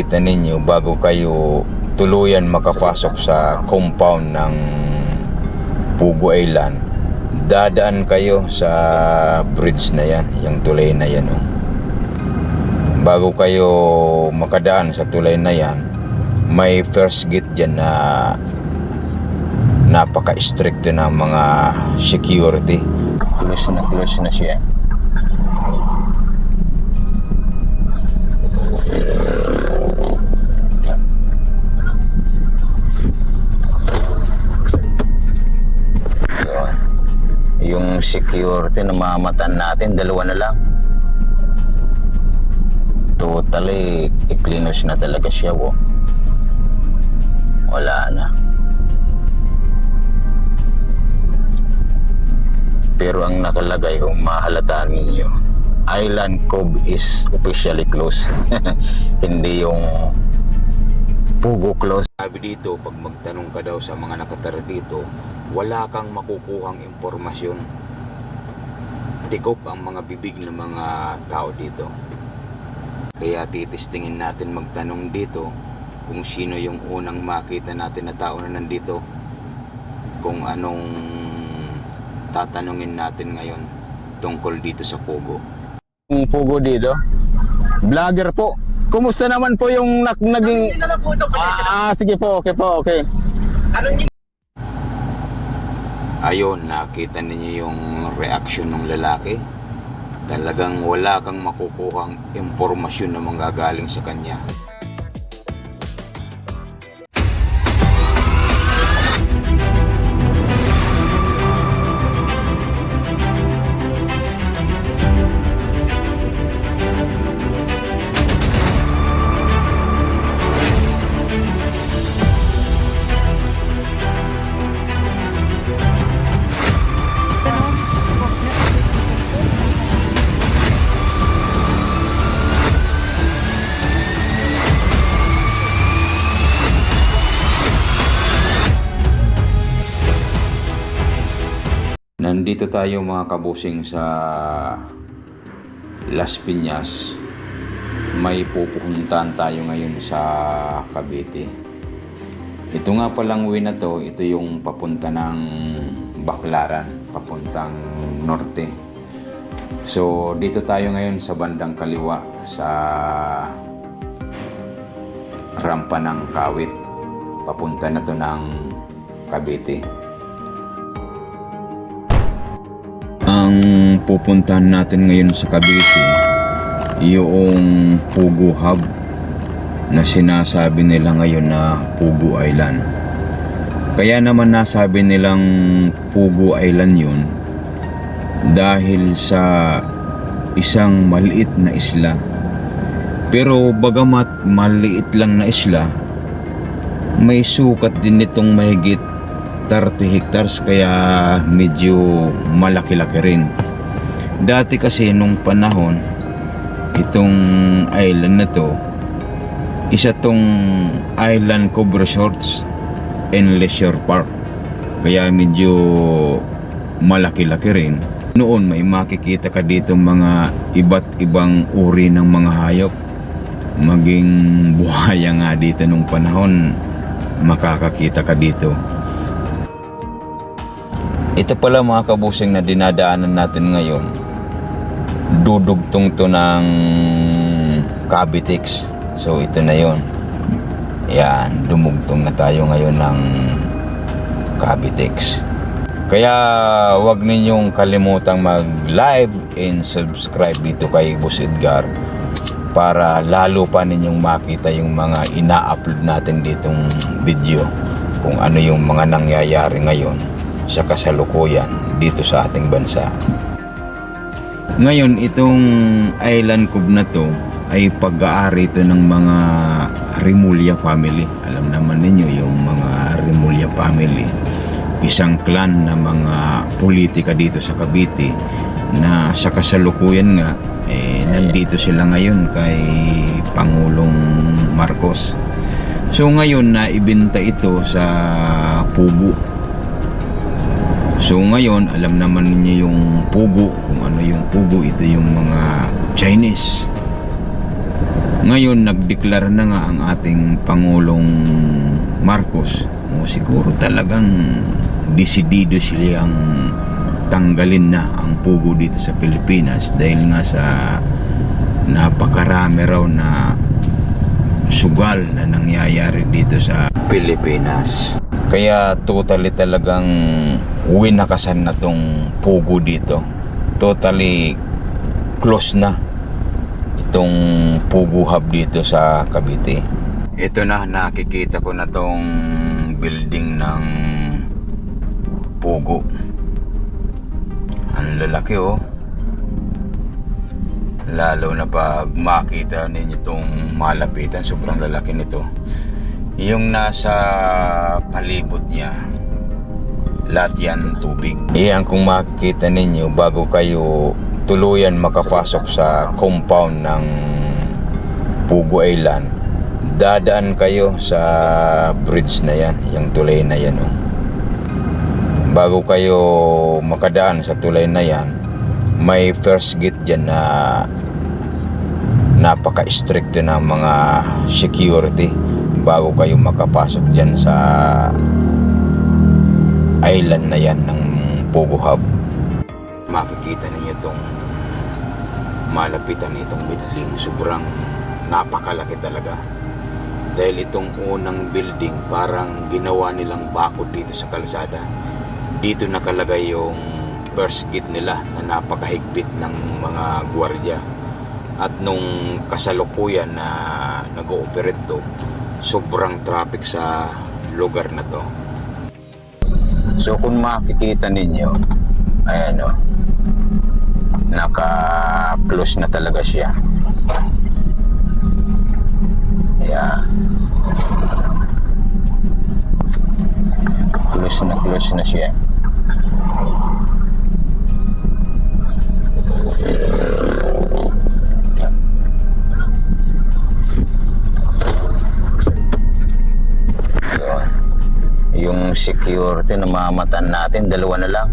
Kita ninyo bago kayo tuluyan makapasok sa compound ng Pugo Island, dadaan kayo sa bridge na yan, yung tulay na yan. Bago kayo makadaan sa tulay na yan, may first gate dyan na napaka-strict ng mga security. Close na siya. Yung security na mamatan natin, dalawa na lang. Totally iklinos na talaga siya, wala na. Pero ang nakalagay, kung mahalataan ninyo, Island Cove is officially closed. Hindi yung Pugo close. Sabi dito, pag magtanong ka daw sa mga nakatara dito, wala kang makukuhang impormasyon. Tikop ang mga bibig ng mga tao dito. Kaya titistingin natin magtanong dito kung sino yung unang makita natin na tao na nandito. Kung anong tatanungin natin ngayon tungkol dito sa Pugo. Yung Pugo dito, vlogger po. Kumusta naman po yung naging... sige po, okay. Ayun, nakita ninyo yung reaction ng lalaki. Talagang wala kang makukuhang impormasyon na manggagaling sa kanya. Nandito tayo mga kabusing sa Las Piñas. May pupuntahan tayo ngayon sa Cavite. Ito nga palang way na to, ito yung papunta ng Baclaran, papuntang norte. So dito tayo ngayon sa bandang kaliwa sa rampa ng Kawit. Papunta na to ng Cavite. Ang pupuntahan natin ngayon sa Cavite, yung Pugo Hub na sinasabi nila ngayon na Pugo Island. Kaya naman nasabi nilang Pugo Island yun dahil sa isang maliit na isla. Pero bagamat maliit lang na isla, may sukat din nitong mahigit 30 hectares, kaya medyo malaki-laki rin. Dati kasi nung panahon, itong island na to, isa tong Island Cove Resorts and Leisure Park, kaya medyo malaki-laki rin. Noon may makikita ka dito mga iba't ibang uri ng mga hayop, maging buhaya nga dito nung panahon, makakakita ka dito. Ito pala mga kabusing na dinadaanan natin ngayon, dudugtong to ng Cavitex. So ito na yon. Yan, dumugtong na tayo ngayon ng Cavitex. Kaya wag ninyong kalimutang mag-like and subscribe dito kay Boss Edgar para lalo pa ninyong makita yung mga ina-upload natin ditong video, kung ano yung mga nangyayari ngayon sa kasalukuyan dito sa ating bansa. Ngayon itong Island Cove na to ay pag-aari ito ng mga Remulla family. Alam naman ninyo yung mga Remulla family, isang clan na mga politika dito sa Cavite na sa kasalukuyan nga nandito sila ngayon kay Pangulong Marcos. So ngayon na ibenta ito sa Pugo. So ngayon, alam naman niyo yung Pugo, kung ano yung Pugo, ito yung mga Chinese. Ngayon, nagdeklara na nga ang ating Pangulong Marcos. O, siguro talagang desidido silang tanggalin na ang pugo dito sa Pilipinas dahil nga sa napakarami raw na sugal na nangyayari dito sa Pilipinas. Kaya totally talagang winakasan na tong pugo dito. Totally close na itong Pugo Hub dito sa Cavite. Ito na, nakikita ko na tong building ng Pugo. Ang lalaki oh. Lalo na pag makita ninyo itong malapitan, sobrang lalaki nito. Yung nasa palibot niya, lahat yan tubig. Iyan kung makikita ninyo bago kayo tuluyan makapasok sa compound ng Pugo Island, dadaan kayo sa bridge na yan, yung tulay na yan oh. Bago kayo makadaan sa tulay na yan, may first gate dyan na napaka-strict ng mga security bago kayo makapasok dyan sa island na yan ng Pugo Hub. Makikita ninyo itong malapitan itong building, sobrang napakalaki talaga dahil itong unang building parang ginawa nilang bakod dito sa kalsada. Dito nakalagay yung first gate nila na napakahigpit ng mga gwardiya, at nung kasalukuyan na nag-ooperate to, sobrang traffic sa lugar na to. So kung makikita ninyo, ayan o, naka-close na talaga siya. Yeah. Close na siya. Yung security na mamatan natin, dalawa na lang.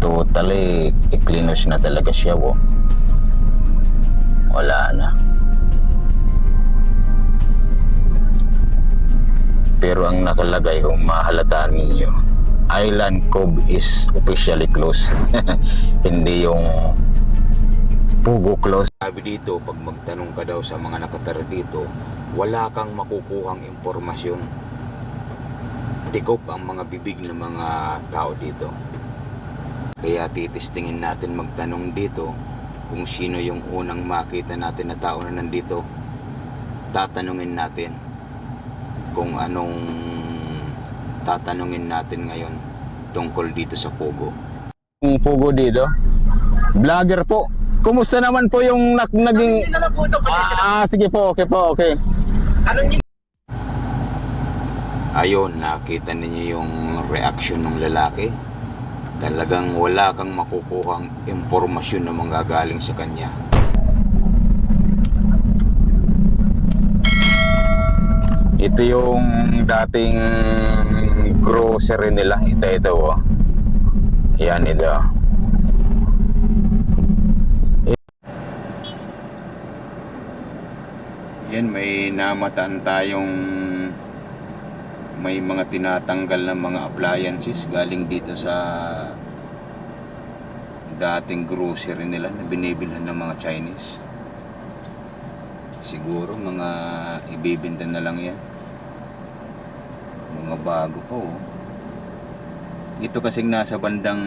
Totally iklinos na talaga siya oh. Wala na. Pero ang nakalagay, kung mahalata ninyo, Island Cove is officially closed. Hindi yung Pugo close. Sabi dito, pag magtanong ka daw sa mga nakatara dito, wala kang makukuhang impormasyon. Tikop ang mga bibig ng mga tao dito. Kaya titistingin natin magtanong dito kung sino yung unang makita natin na tao na nandito. Tatanungin natin kung anong tatanungin natin ngayon tungkol dito sa Pugo. Yung Pugo dito, vlogger po. Kumusta naman po yung naging... sige po, okay. Ayun, nakita ninyo yung reaction ng lalaki. Talagang wala kang makukuhang impormasyon na manggagaling sa kanya. Ito yung dating grocery nila. Ito oh. Yan ito. Yan, may namataan tayong may mga tinatanggal na mga appliances galing dito sa dating grocery nila na binibilhan ng mga Chinese. Siguro mga ibibenta na lang yan, mga bago po oh. Ito kasing nasa bandang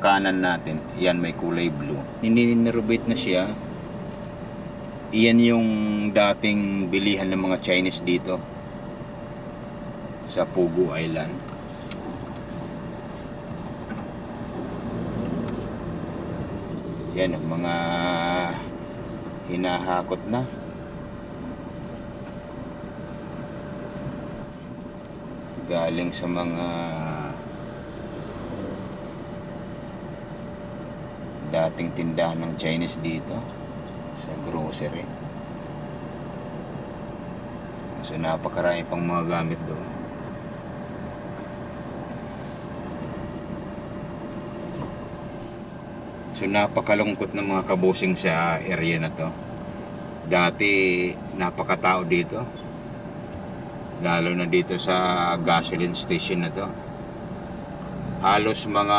kanan natin, yan may kulay blue, ninirenovate na siya. Iyan yung dating bilihan ng mga Chinese dito sa Pugo Island. Yan ang mga hinahakot na. Galing sa mga dating tindahan ng Chinese dito sa grocery. So napakarami pang mga gamit doon. So napakalungkot ng mga kabusing sa area na to. Dati napakatao dito, lalo na dito sa gasoline station na to. Halos mga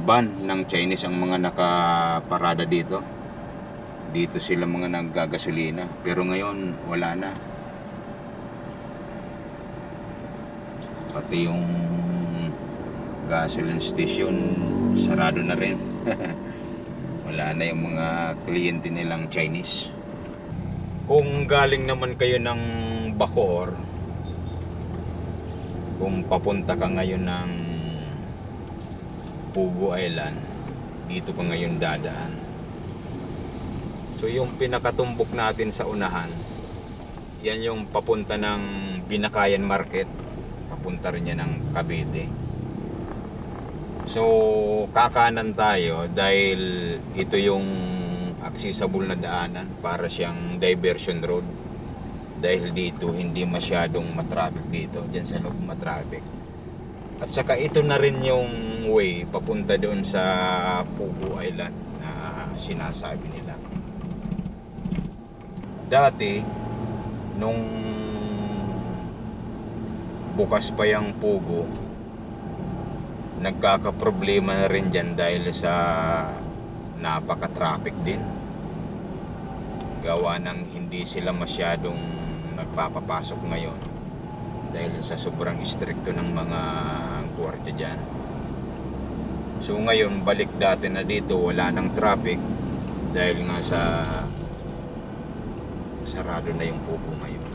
van ng Chinese ang mga nakaparada dito. Dito sila mga naggagasolina. Pero ngayon wala na. Pati yung gasoline station sarado na rin. Wala na yung mga kliyente nilang Chinese. Kung galing naman kayo ng Bacoor, kung papunta ka ngayon ng Pugo Island, dito ka ngayon dadaan. So yung pinakatumbok natin sa unahan, yan yung papunta ng Binakayan Market, papunta rin yan ng Cavite. So kakanan tayo dahil ito yung accessible na daanan, para siyang diversion road. Dahil dito hindi masyadong matraffic dito, dyan sa loob matraffic. At saka ito na rin yung way papunta doon sa Pugo Island na sinasabi nila. Dati nung bukas pa yung Pugo, nagkakaproblema na rin dyan dahil sa napaka-traffic din. Gawa ng hindi sila masyadong nagpapapasok ngayon dahil sa sobrang stricto ng mga gwardiya dyan. So ngayon balik dati na dito, wala nang traffic dahil nga sa sarado na yung Pugo ngayon.